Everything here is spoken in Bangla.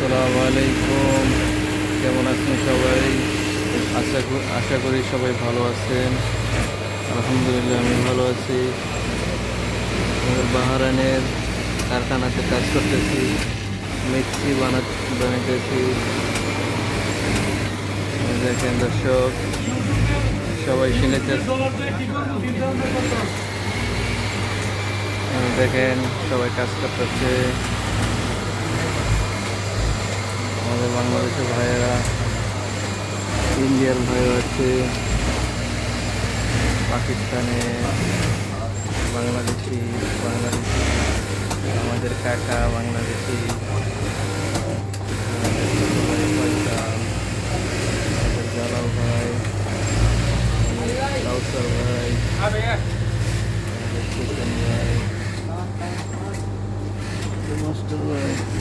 আসসালামু আলাইকুম। কেমন আছেন সবাই? আশা করি সবাই ভালো আছেন। আলহামদুলিল্লাহ আমি ভালো আছি। আমাদের বাহারানের কারখানাতে কাজ করতেছি, মিক্সি বানাইতেছি। দেখেন দর্শক, সবাই শুনেছে। দেখেন সবাই কাজ করতেছে। আমাদের বাংলাদেশের ভাইয়েরা, ইন্ডিয়ার ভাইও আছে, পাকিস্তানে, বাংলাদেশি, আমাদের কাকা বাংলাদেশি।